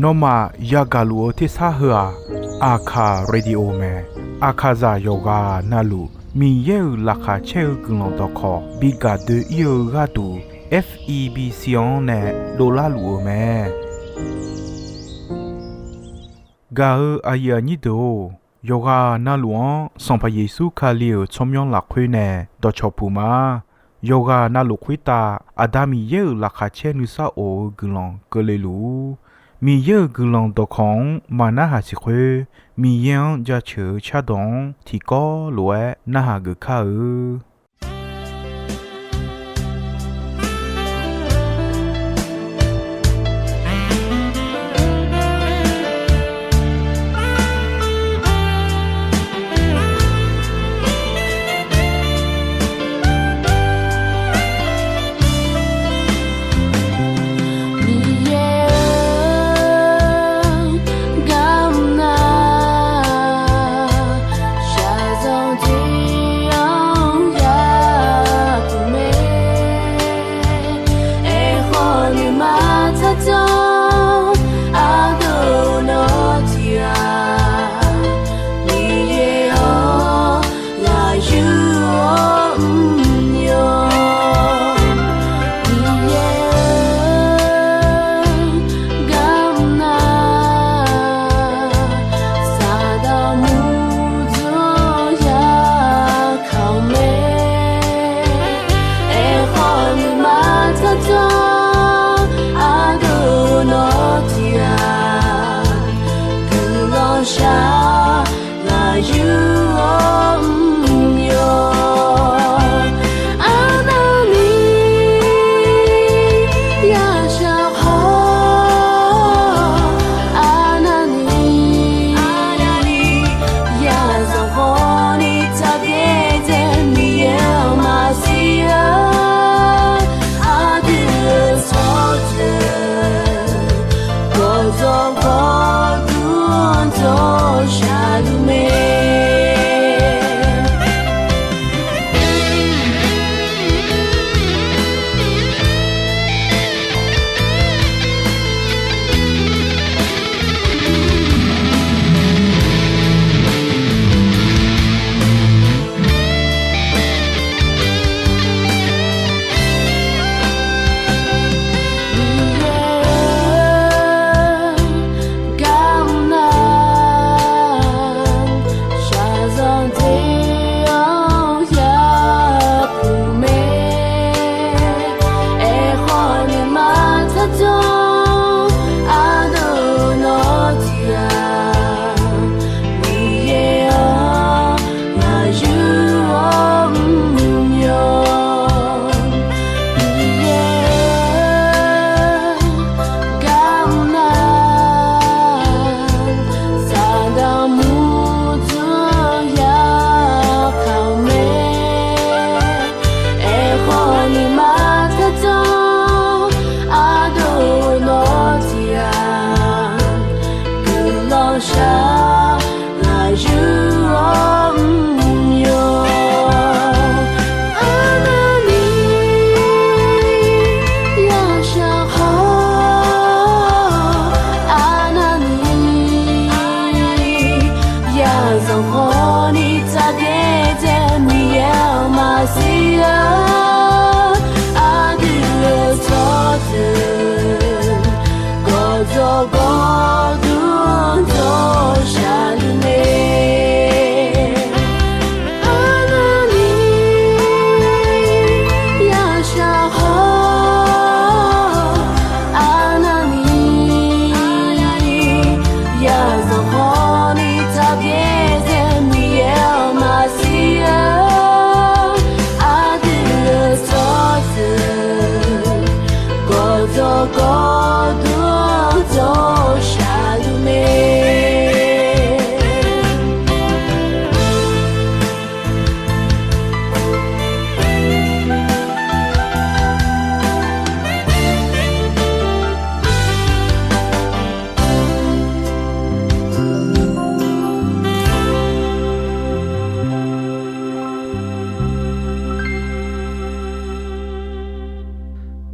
နောမယာဂလူအတိစာဟာအာခာရေဒီယိုမဲအခါဇာယောဂာနာလူမီယေလာခါချေကုလုံတော့ခေါ်ဘီဂါဒီယောဂါတူ FEB စီယွန်နဲ့ဒေါ်လာလူမဲဂါအာယာနီဒိုယောဂာနာလူန်စံဖယေစုခါလီယချုံယွန်လာခွေနဲ့တော့ချပူမာယောဂာနာလူခွေတာအဒါမီယေလာခါချေနုစာအိုဂလုံကလေလူမီယေဂလုံတော့ခေါင်မနာဟာစီခွေမီယန်ကြချေချဒုံတီကောလွဲနာဟာဂခါ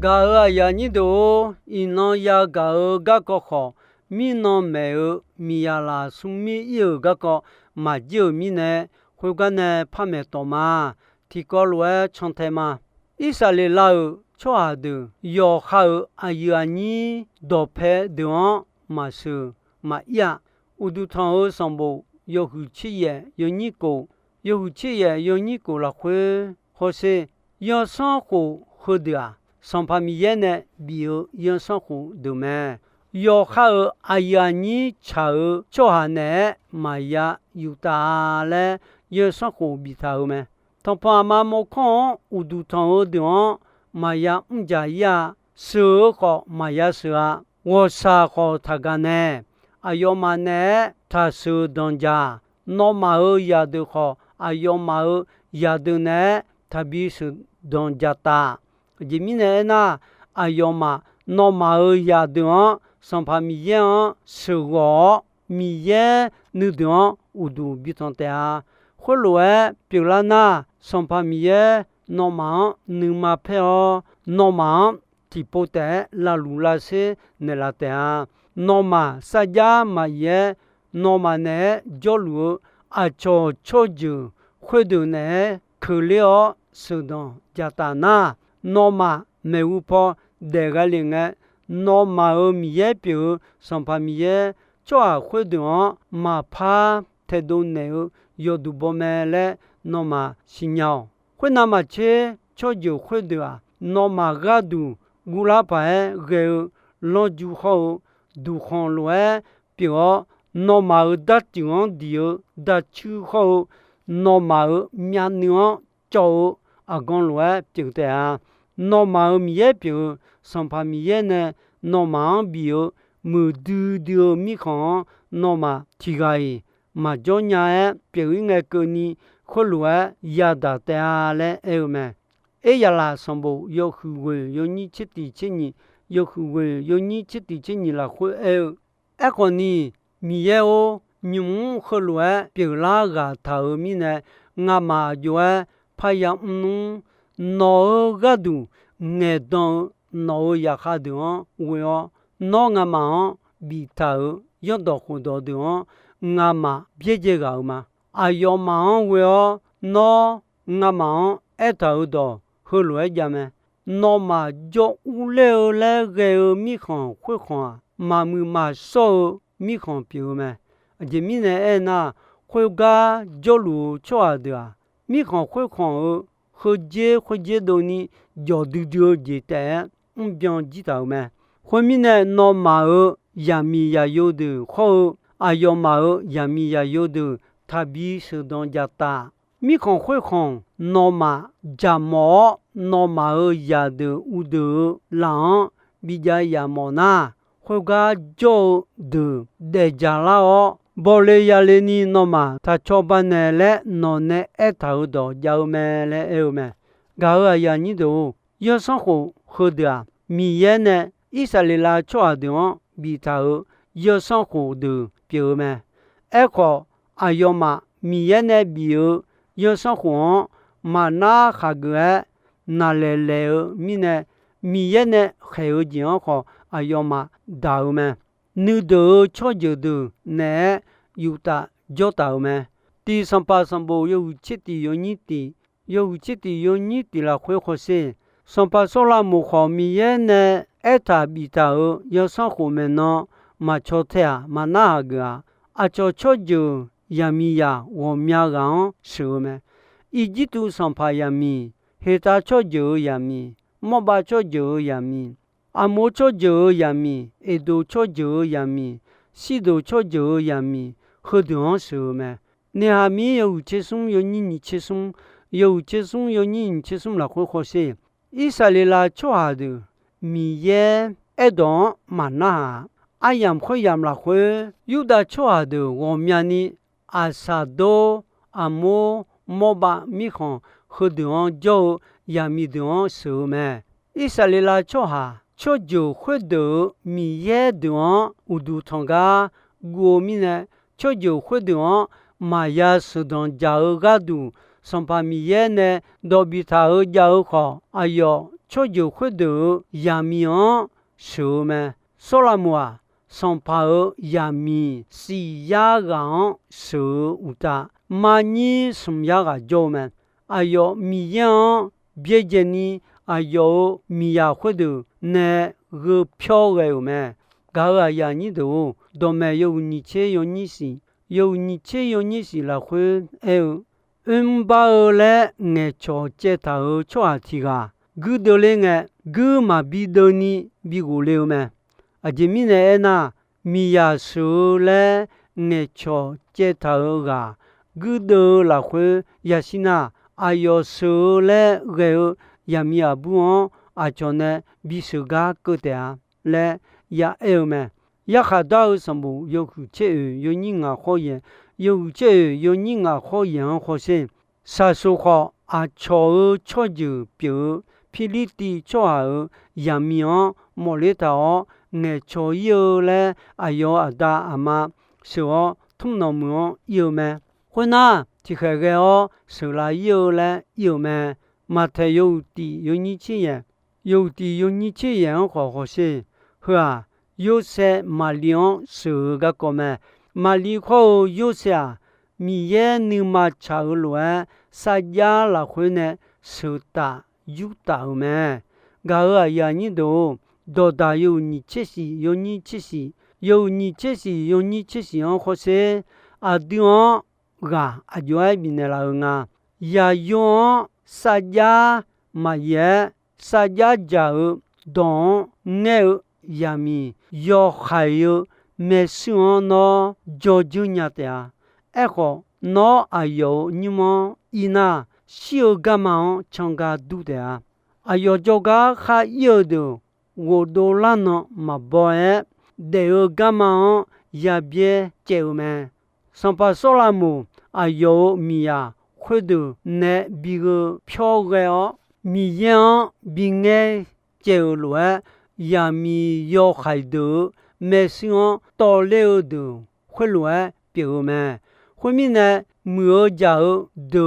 กา 가가 야니도 이노야 가어 가거커 미노메어 미야라 숭미 이어 가거 마지어 미네 홀가네 파메 또마 티걸웨 청테마 이살레라우 초아드 요하우 아이아니 도페 드원 마스 마야 우두탕어 선보 요후치예 요니고 요후치예 요니고라회 호세 여성호 허드아 선파미예네 비어 여성호 드메 요하우 아이아니 차어 초하네 마야 유타레 여성호 비타우메 통파마 모콘 우두탕어 드원 마야 자야 스거 마야 스아 워사거 타가네 아요마네 타스 돈자 노마의 야드거 아요마의 야드네 타비스 돈자타 지미네나 아요마 노마의 야드어 선파미예 스거 미예 느드어 우두 비톤테아 홀로에 pirlana 선파미예 노마 느마페어 노마 tipote la lulase nelatea noma saja maye noma ne jolu acho choju khwedune khuleo sudon jatana noma meupo degalinga noma omiye pyu sampamiye choa khwedon ma pha thedone yodubomele noma sinyao khwenama che choju khwedua noma gadu gula pae ge lo ju ho du khon loe pyo no ma da tion dio da chu ho no ma mya nyo cho agon loe pyo te a no ma mi ye pyo som pa mi ye ne no ma bio mu du dio mi khon no ma ti gai ma jo nya e pyo nge ko ni kho loe ya da te a le e me Eyala sambo yohuwe yoni chiti chini yohuwe yoni chiti chini la hu ekoni miyeo nyum kholwe pila ga tao mine ngama joe payam nu no gadu ngedon no yakadu weo no ngama bi tao yodo khodo do ngama bieje ga ma ayoma weo no ngama etao do hului jame no ma jo ule le ge mi khon khwe khon ma mu ma so mi khon piu me jemine e na khwe ga jo lu chwa da mi khon khwe khon khwe je do ni jo du du je te bien ji ta me khwe mi ne no ma ya mi ya yo de kho ayo ma ya mi ya yo de tabi se don jata mi khon khwe khon no ma jamo no ma ya de u de la bi ja ya mo na khwe ga jo de ja la o bo le ya le ni no ma ta cho ba ne le no ne e ta u do ja me le e me ga ya ni do yo san ho ho de mi ye ne isa le la cho a de bi ta yo san ho de pi me e ko ayoma mi ye ne bi yo san ho ma na kha ge na le le mine mi ye ne kheo jian ko ayoma da me nu do cho je do ne yuta jo ta me ti sampa sambo yo chiti yo ni ti la khwe kho se sampa so la mo kho mi ye ne eta bi ta yo san ho me no ma cho the ma na ga a cho je ya mi ya wo mya ga so me ijitu sampa ya mi heta cho jo ya mi moba cho jo ya mi amo cho jo ya mi edo cho jo ya mi sido cho jo ya mi hodon so me ne ha mi yo che sum yo ni che sum yo ni che sum la kho se isale la cho ha de mi ye edon mana ayam kho yam la kho yuda cho ha de wo mya ni asado amo moba mi khon hodon jo ya mi don so me isale la cho ha cho jo khodo mi ye don udu thonga go mi ne cho jo khodo ma ya so don ja ga du sampa mi ye ne do bi tha ja kho ayo cho dù khuyết được ya mi sự mà số là mùa song pa ya mi si ya gắng sự uta mà ni sum ya ga jo mà ayo mi yang bie jeni ayo mi ya khuyết được nè gư phiêu gầy mà gà ya ni đồ đồ mẹ yêu ni chế yêu ni si là khuyết eo ba lẽ nghe cho chế thảo cho thì gà gư đồ lên nghe gư mà bi đồ ni bi gù leo mà à chỉ mi này na mi ya su lẽ nghe cho chế thảo gà gư đồ là khuyết ya sina ayo su lẽ gầy ya mi à buông à cho nên bi su gà cơ thể lẽ ya eo mà ya khá đau sầm bù yêu khu chế yêu nhìn ngà khó yên yêu chế yêu nhìn ngà khó yên khó xem sa số khó à cho dự biểu phi lý ti cho ở ya mi mò lê tao nghe cho yêu lẽ ayo à đa à mà sự thông nào muốn yêu mà hôm na thì khai cái sự là yêu lẽ yêu mà thấy yêu ti yêu như thế呀yêu ti yêu như thế呀khó xem hả yêu sẽ mà liang sự cái có mà li khó yêu sẽ mi ye ni mà chào lúa sa ya là khuyên nè sự ta yêu ta mà gà ở nhà như đồ ta yêu như thế gì yêu như thế gì yêu như thế gì yêu như thế gì ông khó xem à điều gà à điều ai bị nè là ngà ya yêu sa ya mà ye sa ya giàu don nghe yami yo khayo mesuo no jojunya tea echo no ayo nyimo ina shio gama changa dudea ayo joga kha yodo wodolano maboe deo gama yabie cheume sampa solamu ayo mia khwedu ne bigo phyoge miyan binge cheulwe ya mi yo khai de mais sinon to leo de khwelwe piu me khwemi ne mu jao de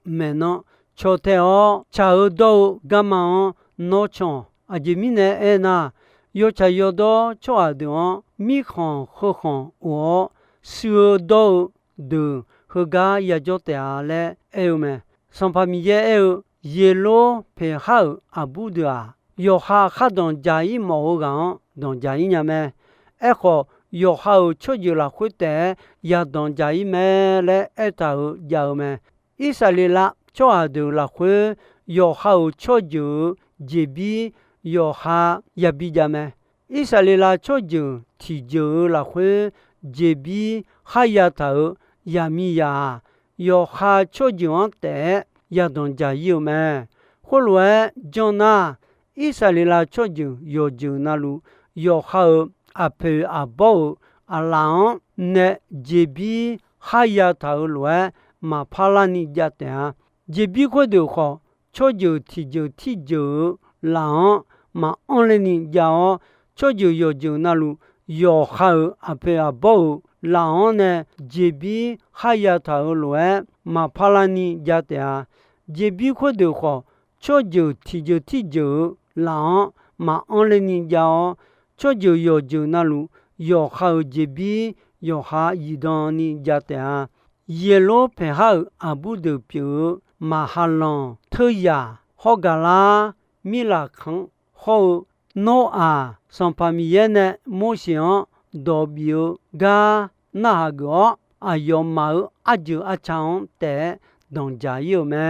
maintenant choteo chao do gama no chon ajimi ne ena yo cha yo do choa de mi khon kho khon o su do de hoga ya jote ale eume son famille eu yelo pe ha abu de yo ha kha don jai mo gan don jai nya me echo yo ha cho ju la khute ya don jai me le eta ya me isale la cho a de la khu yo ha cho ju jebi yo ha ya bi ja me isale la cho ju ti ju la khu jebi ha ya ta ya mi ya yo ha cho ju te ya don jai me kholwe jona Isalila choju yo ju nalu yo ha ape abo alang ne jebi haya taulwe ma palani jate jebi ko de ko choju ti ju lang ma onleni jao choju yo ju nalu yo ha ape abo lang ne jebi haya taulwe ma palani jate jebi ko de ko choju ti ju lang ma onleni jao choju yo ju nalu yo ha jebi yo ha yidani jate yelo pe ha abu de piu ma halon thoya hogala mila khang ho no a son famille ne mo xian do bio ga na go ayo ma aju a chang te dong ja yo me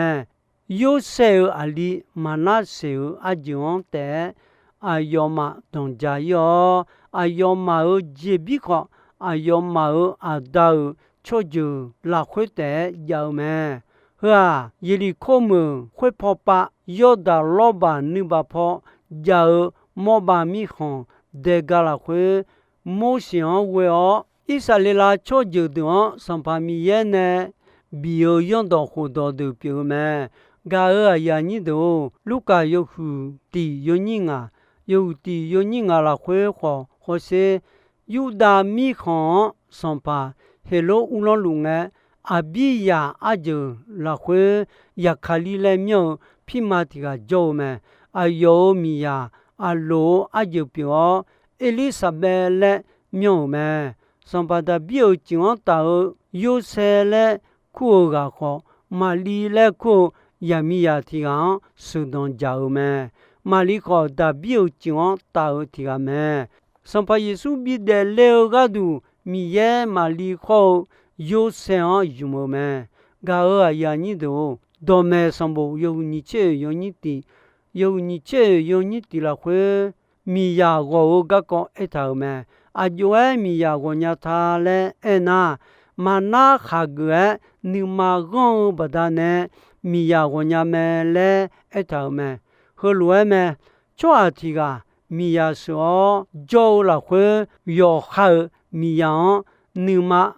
yo se ali mana se ajon te ayoma don jayo ayoma jebi ko ayoma adau choju la khwete yao me ha yili komu khwe pho pa yoda loba ni ba pho yao mo ba mi khon de gala khwe mo xian we o isalela choju do sampa mi ye ne bio yon do khu do de piu me ga ya ni do luka yo hu ti yo ni nga la khwe kho se yu da mi khon son pa hello ulon lu nga abi ya ajo la khwe ya khali le myo phi ma ti ga jo me 阿有米呀阿罗阿就表伊丽莎白勒妙咩，上巴达表讲到有些勒苦个好，玛丽勒苦亚米亚提昂苏东家咩，玛丽个达表讲到提个咩，上巴耶稣比得了个度米耶玛丽个有些啊有么咩，噶尔呀你都。多咩上部有你这有你的，有你这有你的了会米呀我个个一头咩？啊有哎米呀我伢他嘞哎那嘛那下个你嘛讲不得呢？米呀我伢咩嘞一头咩？和路咩？抓提个米呀说做了会要好米呀。你嘛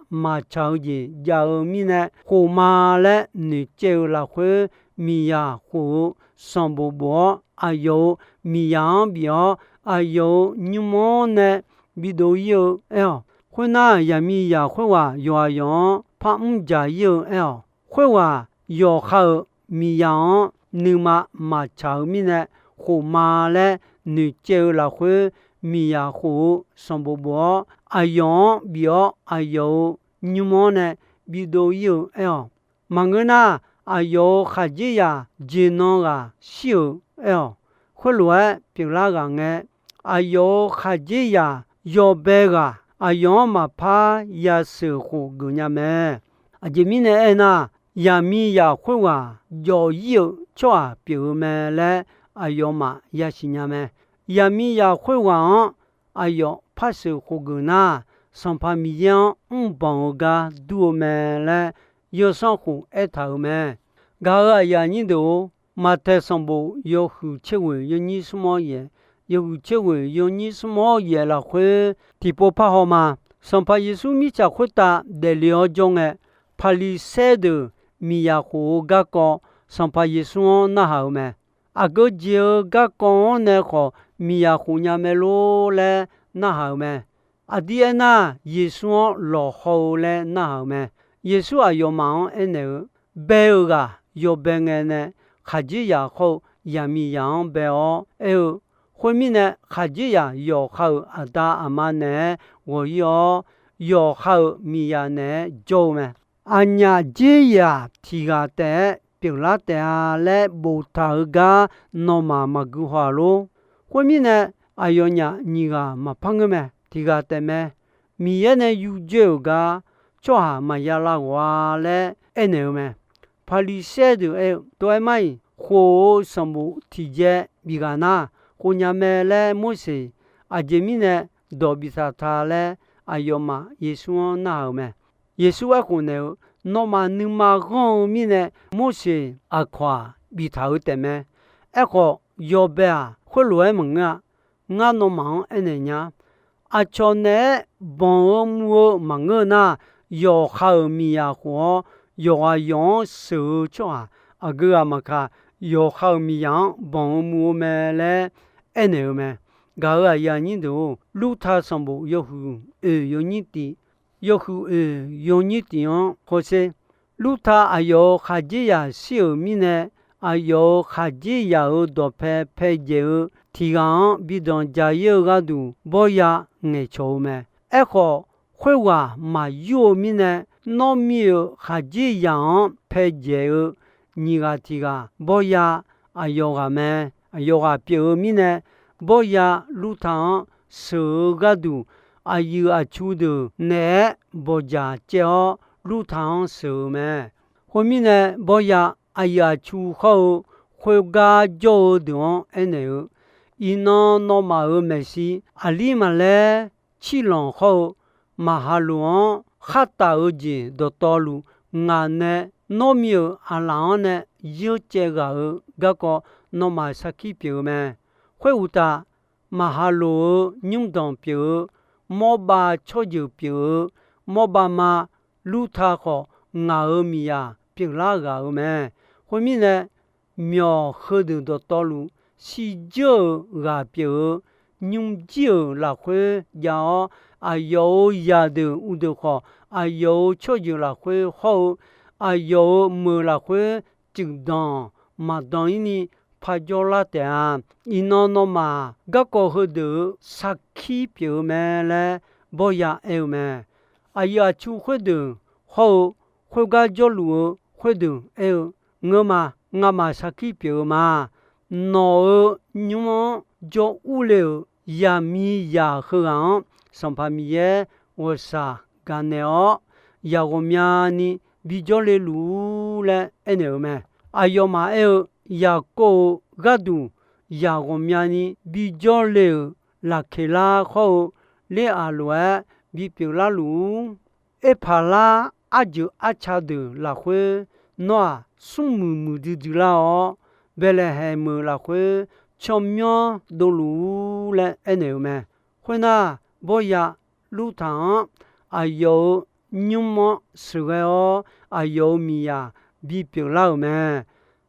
超级要米呢？胡嘛嘞？你就了会米呀胡上不波？还有米样表？还有你么呢？米都有哎呦，会那呀米呀会话要用，怕唔加有哎呦，会话要好米样你嘛超米呢？胡嘛嘞？你就了会米呀胡上不波？阿用表阿有你么呢？比都有哎呦，忙个那阿有哈子呀，技能啊少哎呦，回来别那个哎，阿有哈子呀，要白个阿用嘛怕也是乎个伢咩？阿这面呢哎那呀米呀会话要有抓表咩嘞？阿用嘛也是伢咩？呀米呀会话阿用。怕是胡个那，上怕米样帮个多咩嘞？有上胡一头咩？个呀你都马太上部有胡吃味，有你什么嘢？有吃味，有你什么嘢了会地波怕好吗？上怕耶稣米家回答得了种诶，怕你晒的米呀胡个个，上怕耶稣那好咩？啊个就个讲呢好米呀胡伢咩路嘞？那好咩？阿弟那耶稣落后嘞，那好咩？耶稣啊有忙哎呢，白个有白个呢，哈子也好，也米样白哦，哎呦，后面呢哈子也有好阿大阿妈呢，我有好米呀呢做咩？俺呀这呀提个的，别拉的嘞不头个，那嘛个话咯，后面呢？阿有伢你个嘛碰个咩？提个得咩？米也呢有这个，做下嘛也拉话嘞，哎呢咩？怕你写的哎，对咪？火什么提着米个那？火伢咩嘞？么事？阿这米呢？多比萨他嘞？阿有嘛？耶稣那好咩？耶稣阿可呢？那嘛你嘛讲米呢？么事？阿夸比他得咩？阿个要不啊？会来问啊？nga no mang ene nya a chone bon mu mang na yo kha mi ya ho yo a yon su cho a ga ma kha yo kha mi yang bon mu me le ene me ga ga ya ni do lu tha sam bu yo hu yo ni ti yo hu yo ni ti on ho se lu tha a yo kha ji ya si mi ne a yo kha ji ya o do phe phe je提纲比当家有个都不呀爱瞧咩？爱好会话嘛有米呢？糯米还这样配结个，你个提个不呀？啊有个咩？啊有个别米呢？不呀路汤手个都啊有啊出的呢？不呀叫路汤手咩？后面呢不呀啊有出好会个叫的哎呢？ino no ma mesi ali male chilon ho mahaluon khata oji do tolu ngane no mio alane yo chega ga ko no ma saki pyo me hwe uta mahalo nyum don pyo mo ba choju pyo mo ba ma lu tha ko nga mi ya pyo la ga me hwe mi ne myo khodu do tolu si jo ga pyo nyum jo la khwe ya a yo ya de u de kho a yo cho jo la khwe ho a yo mu la khwe jing dong ma dong ni 파졸라 때안 이노노마 가코흐드 사키 뼈메레 보야 에우메 아야 추흐드 호 호가졸루 흐드 에우 ngama 사키 뼈마 노 뉴모 조 울레 야미 야흐안 선파미에 워사 가네오 야고미아니 비졸레루레 에네오메 아요마에 야고 가두 야고미아니 비졸레 라케라 호 레알웨 비필라루 에팔라 아주 아차드 라회 노아 숭무무드드라오 벨레헤무 라회 첨묘 돌루레 에네오메 회나 보야 루탕 아요 뉴모 스웨오 아요 미야 비필라오메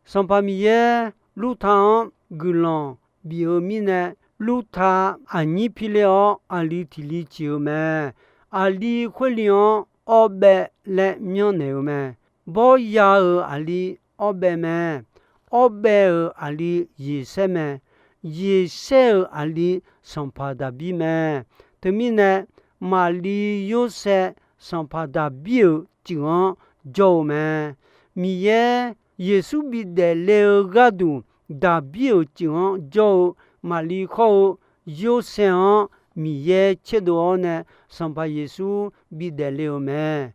선파미에 루탕 글론 비오미네 루타 아니필레오 알리틸리치오메 알리 회리온 오베 레 묘네오메 보야의 알리 오베메 오베의 알리 예세메 예세의 알리 선파다비메 드미네 말리 요세 선파다비의 지원 조메 미에 예수 비델레가두 다비의 지원 조 말리코 요세어 미에 체도네 선파 예수 비델레오메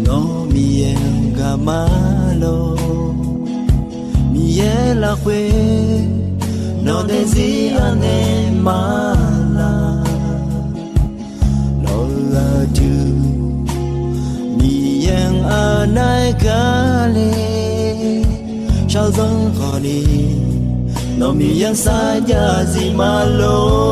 no mienga malo miela fue no decía ne mala no la tu mien anai gale chao zong khoni no mien sa ya zi malo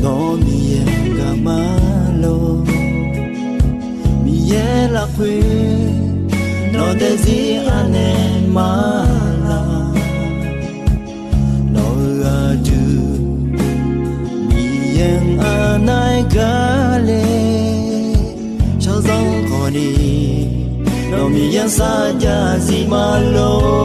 no mienga malo miela fue no decía ne mala no la tu mien anai gale chao zong khoni no mien sa ya zi malo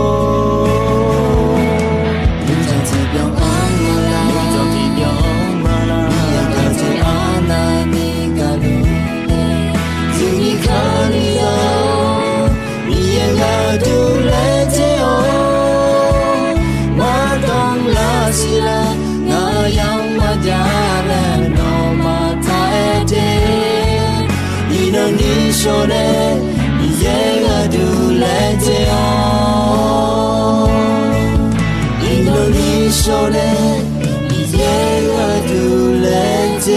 Shone 说嘞，你这个独来叫。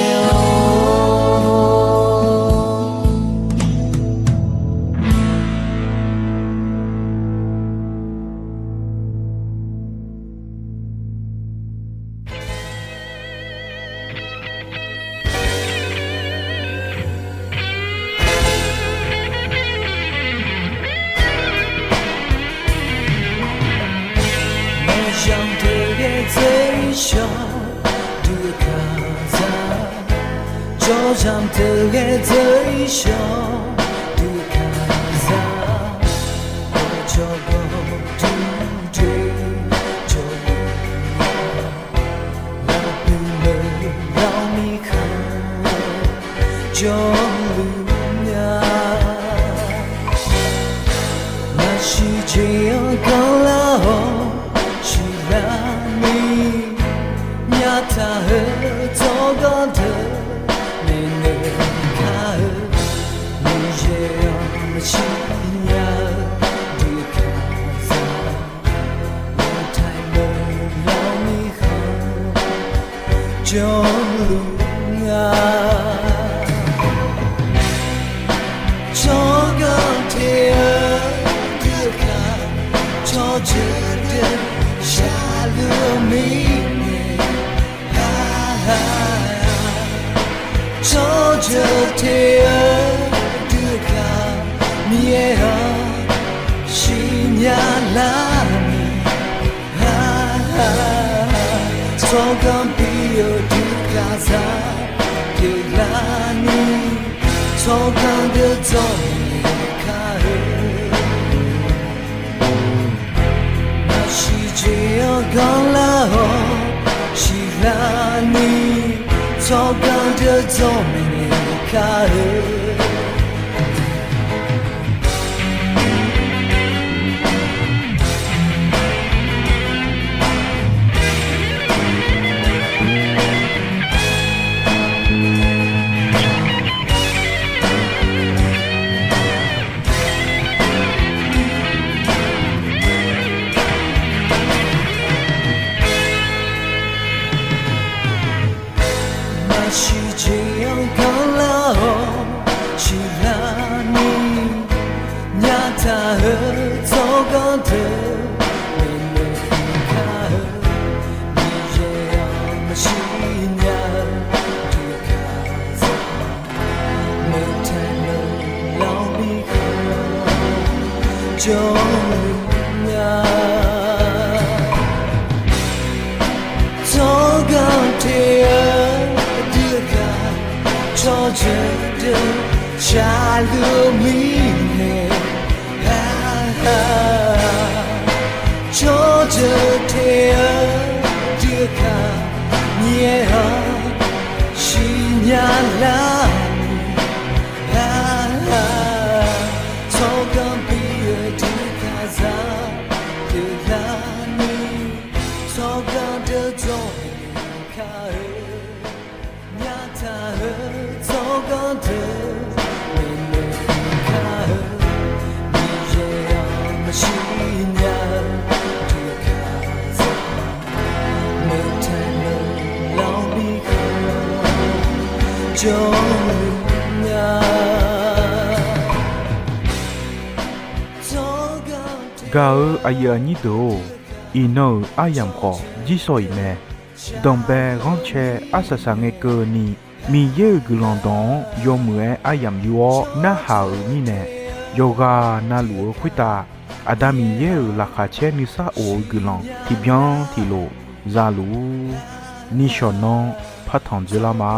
想特别最小的卡萨，就像特别最小的卡萨，我就不对对，就不让你看，就不要，那是这样刚了。他和走高的没能看，你也要信仰的卡萨，我太能让你好，就路啊，走高天的卡，走着的下了迷。走着天的卡，你也要信仰啦你，走刚比有的卡萨的啦你，走刚的走你卡那是这样刚啦是啦你。走刚的走没开是这样刚了，是啦你，呀他和走高的没能看，你也要信仰的卡萨，没太能老你好，就呀，走高天。走着的下了迷呢，走着天的卡，你也要信仰啦你，走刚比尔的卡萨的啦你，走刚的走卡呀他走高的没能看，你也要信仰的卡萨，没太能老你好，就呀。Gao ayanido, ino ayam ko, jisoi me. Dombe ranche asasange ko ni. Mi ye gulandon yomue ayam yuo na hao ni ne yoga na luo kwita adami ye la khache ni sa o gulan ti bien ti lo zalu ni shonon patan jela ma